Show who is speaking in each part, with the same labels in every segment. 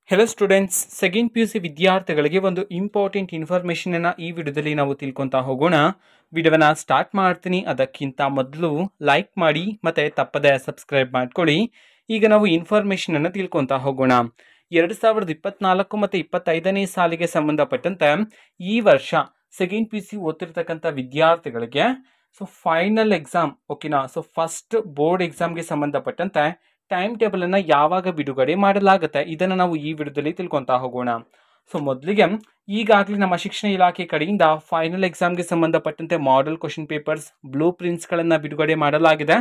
Speaker 1: Hello students, second P U C ವಿದ್ಯಾರ್ಥಿಗಳಿಗೆ ಒಂದು important ಇನ್ಫಾರ್ಮೇಷನನ್ನು ಈ ವಿಡಿಯೋದಲ್ಲಿ ನಾವು ತಿಳ್ಕೊತಾ ಹೋಗೋಣ. ವಿಡಿಯೋನ ಸ್ಟಾರ್ಟ್ ಮಾಡ್ತೀನಿ. ಅದಕ್ಕಿಂತ ಮೊದಲು ಲೈಕ್ ಮಾಡಿ ಮತ್ತು ತಪ್ಪದೆ ಸಬ್ಸ್ಕ್ರೈಬ್ ಮಾಡ್ಕೊಳ್ಳಿ. ಈಗ ನಾವು ಇನ್ಫಾರ್ಮೇಷನನ್ನು ತಿಳ್ಕೊತಾ ಹೋಗೋಣ. 2024 ಮತ್ತು 25ನೇ ಸಾಲಿಗೆ ಸಂಬಂಧಪಟ್ಟಂತೆ ಈ ವರ್ಷ ಸೆಕೆಂಡ್ ಪಿ ಯು ಸಿ ಓದ್ತಿರ್ತಕ್ಕಂಥ ವಿದ್ಯಾರ್ಥಿಗಳಿಗೆ ಫೈನಲ್ ಎಕ್ಸಾಮ್, ಓಕೆನಾ, ಫಸ್ಟ್ ಬೋರ್ಡ್ ಎಕ್ಸಾಮ್ಗೆ ಸಂಬಂಧಪಟ್ಟಂತೆ ಟೈಮ್ ಟೇಬಲ್ ಅನ್ನು ಯಾವಾಗ ಬಿಡುಗಡೆ ಮಾಡಲಾಗುತ್ತೆ ಇದನ್ನು ನಾವು ಈ ವಿಡಿಯೋದಲ್ಲಿ ತಿಳ್ಕೊತಾ ಹೋಗೋಣ. ಮೊದಲಿಗೆ ಈಗಾಗಲೇ ನಮ್ಮ ಶಿಕ್ಷಣ ಇಲಾಖೆ ಕಡೆಯಿಂದ ಫೈನಲ್ ಎಕ್ಸಾಮ್ಗೆ ಸಂಬಂಧಪಟ್ಟಂತೆ ಮಾಡೆಲ್ ಕ್ವಶನ್ ಪೇಪರ್ಸ್, ಬ್ಲೂ ಪ್ರಿಂಟ್ಸ್ಗಳನ್ನು ಬಿಡುಗಡೆ ಮಾಡಲಾಗಿದೆ.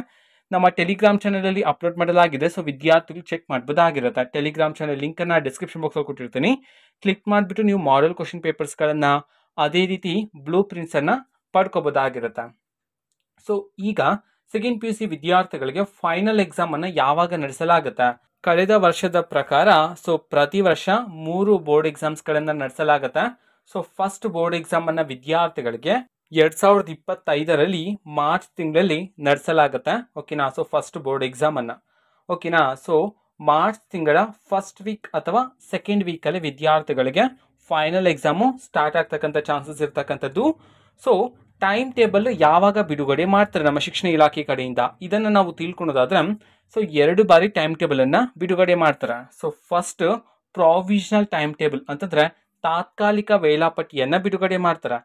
Speaker 1: ನಮ್ಮ ಟೆಲಿಗ್ರಾಮ್ ಚಾನಲಲ್ಲಿ ಅಪ್ಲೋಡ್ ಮಾಡಲಾಗಿದೆ. ವಿದ್ಯಾರ್ಥಿಗಳು ಚೆಕ್ ಮಾಡಬಹುದಾಗಿರುತ್ತೆ. ಟೆಲಿಗ್ರಾಮ್ ಚಾನಲ್ ಲಿಂಕನ್ನು ಡಿಸ್ಕ್ರಿಪ್ಷನ್ ಬಾಕ್ಸಲ್ಲಿ ಕೊಟ್ಟಿರ್ತೀನಿ. ಕ್ಲಿಕ್ ಮಾಡಿಬಿಟ್ಟು ನೀವು ಮಾಡೆಲ್ ಕ್ವಶನ್ ಪೇಪರ್ಸ್ಗಳನ್ನು ಅದೇ ರೀತಿ ಬ್ಲೂ ಪ್ರಿಂಟ್ಸನ್ನು ಪಡ್ಕೋಬೋದಾಗಿರುತ್ತೆ. ಈಗ ಸೆಕೆಂಡ್ ಪಿ ಯು ಸಿ ವಿದ್ಯಾರ್ಥಿಗಳಿಗೆ ಫೈನಲ್ ಎಕ್ಸಾಮ್ ಅನ್ನು ಯಾವಾಗ ನಡೆಸಲಾಗುತ್ತೆ? ಕಳೆದ ವರ್ಷದ ಪ್ರಕಾರ ಪ್ರತಿ ವರ್ಷ 3 ಬೋರ್ಡ್ ಎಕ್ಸಾಮ್ಸ್ಗಳನ್ನು ನಡೆಸಲಾಗುತ್ತೆ. ಫಸ್ಟ್ ಬೋರ್ಡ್ ಎಕ್ಸಾಮ್ ಅನ್ನ ವಿದ್ಯಾರ್ಥಿಗಳಿಗೆ 2025ರಲ್ಲಿ ಮಾರ್ಚ್ ತಿಂಗಳಲ್ಲಿ ನಡೆಸಲಾಗುತ್ತೆ. ಓಕೆನಾ, ಫಸ್ಟ್ ಬೋರ್ಡ್ ಎಕ್ಸಾಮ್ ಅನ್ನ, ಓಕೆನಾ, ಮಾರ್ಚ್ ತಿಂಗಳ ಫಸ್ಟ್ ವೀಕ್ ಅಥವಾ ಸೆಕೆಂಡ್ ವೀಕಲ್ಲಿ ವಿದ್ಯಾರ್ಥಿಗಳಿಗೆ ಫೈನಲ್ ಎಕ್ಸಾಮು ಸ್ಟಾರ್ಟ್ ಆಗ್ತಕ್ಕಂಥ ಚಾನ್ಸಸ್ ಇರ್ತಕ್ಕಂಥದ್ದು. ಟೈಮ್ ಟೇಬಲ್ ಯಾವಾಗ ಬಿಡುಗಡೆ ಮಾಡ್ತಾರೆ ನಮ್ಮ ಶಿಕ್ಷಣ ಇಲಾಖೆ ಕಡೆಯಿಂದ ಇದನ್ನು ನಾವು ತಿಳ್ಕೊಳೋದಾದ್ರೆ 2 ಬಾರಿ ಟೈಮ್ ಟೇಬಲ್ ಅನ್ನ ಬಿಡುಗಡೆ ಮಾಡ್ತಾರೆ. ಫಸ್ಟ್ ಪ್ರಾವಿಷನಲ್ ಟೈಮ್ ಟೇಬಲ್ ಅಂತಂದ್ರೆ ತಾತ್ಕಾಲಿಕ ವೇಳಾಪಟ್ಟಿಯನ್ನ ಬಿಡುಗಡೆ ಮಾಡ್ತಾರೆ.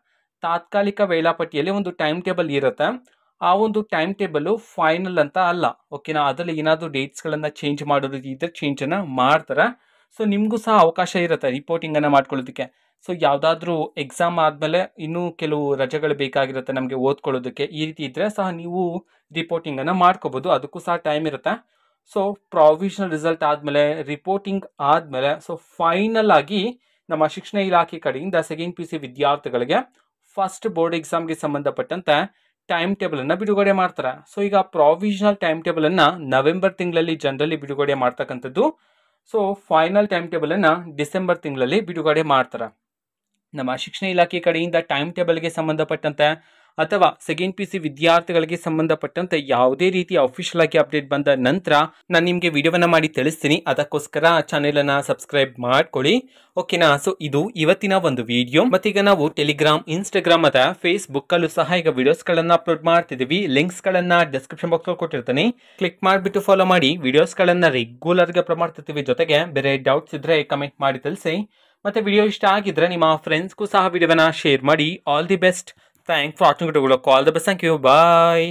Speaker 1: ತಾತ್ಕಾಲಿಕ ವೇಳಾಪಟ್ಟಿಯಲ್ಲಿ ಒಂದು ಟೈಮ್ ಟೇಬಲ್ ಇರುತ್ತೆ. ಆ ಒಂದು ಟೈಮ್ ಟೇಬಲ್ ಫೈನಲ್ ಅಂತ ಅಲ್ಲ, ಓಕೆನಾ. ಅದರಲ್ಲಿ ಏನಾದರೂ ಡೇಟ್ಸ್ಗಳನ್ನು ಚೇಂಜ್ ಮಾಡೋದು ಇದ್ರೆ ಚೇಂಜ್ ಅನ್ನ ಮಾಡ್ತಾರೆ. ನಿಮಗೂ ಸಹ ಅವಕಾಶ ಇರುತ್ತೆ ರಿಪೋರ್ಟಿಂಗ್ ಅನ್ನ ಮಾಡ್ಕೊಳ್ಳೋದಕ್ಕೆ. ಯಾವುದಾದ್ರೂ ಎಕ್ಸಾಮ್ ಆದಮೇಲೆ ಇನ್ನೂ ಕೆಲವು ರಜೆಗಳು ಬೇಕಾಗಿರುತ್ತೆ ನಮಗೆ ಓದ್ಕೊಳ್ಳೋದಕ್ಕೆ. ಈ ರೀತಿ ಇದ್ದರೆ ಸಹ ನೀವು ರಿಪೋರ್ಟಿಂಗನ್ನು ಮಾಡ್ಕೋಬೋದು, ಅದಕ್ಕೂ ಸಹ ಟೈಮ್ ಇರುತ್ತೆ. ಪ್ರಾವಿಷನಲ್ ರಿಸಲ್ಟ್ ಆದಮೇಲೆ, ರಿಪೋರ್ಟಿಂಗ್ ಆದಮೇಲೆ ಫೈನಲ್ ಆಗಿ ನಮ್ಮ ಶಿಕ್ಷಣ ಇಲಾಖೆ ಕಡೆಯಿಂದ ಸೆಕೆಂಡ್ ಪಿ ಯು ಸಿ ವಿದ್ಯಾರ್ಥಿಗಳಿಗೆ ಫಸ್ಟ್ ಬೋರ್ಡ್ ಎಕ್ಸಾಮ್ಗೆ ಸಂಬಂಧಪಟ್ಟಂತೆ ಟೈಮ್ ಟೇಬಲನ್ನು ಬಿಡುಗಡೆ ಮಾಡ್ತಾರೆ. ಈಗ ಪ್ರಾವಿಷನಲ್ ಟೈಮ್ ಟೇಬಲನ್ನು ನವೆಂಬರ್ ತಿಂಗಳಲ್ಲಿ ಜನರಲಿ ಬಿಡುಗಡೆ ಮಾಡ್ತಕ್ಕಂಥದ್ದು. ಫೈನಲ್ ಟೈಮ್ ಟೇಬಲನ್ನು ಡಿಸೆಂಬರ್ ತಿಂಗಳಲ್ಲಿ ಬಿಡುಗಡೆ ಮಾಡ್ತಾರೆ. ನಮ್ಮ ಶಿಕ್ಷಣ ಇಲಾಖೆ ಕಡೆಯಿಂದ ಟೈಮ್ ಟೇಬಲ್ಗೆ ಸಂಬಂಧಪಟ್ಟಂತೆ ಅಥವಾ ಸೆಕೆಂಡ್ ಪಿ ಯು ಸಿ ವಿದ್ಯಾರ್ಥಿಗಳಿಗೆ ಸಂಬಂಧಪಟ್ಟಂತೆ ಯಾವುದೇ ರೀತಿಯ ಅಫಿಷಿಯಲ್ ಆಗಿ ಅಪ್ಡೇಟ್ ಬಂದ ನಂತರ ನಾನು ನಿಮಗೆ ವಿಡಿಯೋವನ್ನು ಮಾಡಿ ತಿಳಿಸ್ತೀನಿ. ಅದಕ್ಕೋಸ್ಕರ ಚಾನೆಲನ್ನು ಸಬ್ಸ್ಕ್ರೈಬ್ ಮಾಡ್ಕೊಳ್ಳಿ, ಓಕೆನಾ. ಇದು ಇವತ್ತಿನ ಒಂದು ವಿಡಿಯೋ. ಮತ್ತೀಗ ನಾವು ಟೆಲಿಗ್ರಾಮ್, ಇನ್ಸ್ಟಾಗ್ರಾಮ್ ಮತ್ತು ಫೇಸ್ಬುಕ್ ಅಲ್ಲೂ ಸಹ ಈಗ ವಿಡಿಯೋಸ್ಗಳನ್ನು ಅಪ್ಲೋಡ್ ಮಾಡ್ತಿದ್ದೀವಿ. ಲಿಂಕ್ಸ್ಗಳನ್ನು ಡಿಸ್ಕ್ರಿಪ್ಷನ್ ಬಾಕ್ಸಲ್ಲಿ ಕೊಟ್ಟಿರ್ತೀನಿ. ಕ್ಲಿಕ್ ಮಾಡಿಬಿಟ್ಟು ಫಾಲೋ ಮಾಡಿ. ವಿಡಿಯೋಸ್ಗಳನ್ನು ರೆಗ್ಯುಲರ್ಗೆ ಅಪ್ಲೋಡ್ ಮಾಡ್ತಿರ್ತೀವಿ. ಜೊತೆಗೆ ಬೇರೆ ಡೌಟ್ಸ್ ಇದ್ರೆ ಕಮೆಂಟ್ ಮಾಡಿ ತಿಳಿಸಿ. ಮತ್ತೆ ವಿಡಿಯೋ ಇಷ್ಟ ಆಗಿದ್ರೆ ನಿಮ್ಮ ಫ್ರೆಂಡ್ಸ್ಗೂ ಸಹ ವಿಡಿಯೋನ ಶೇರ್ ಮಾಡಿ. All the best. Thanks for watching. All the best. Thank you. Bye.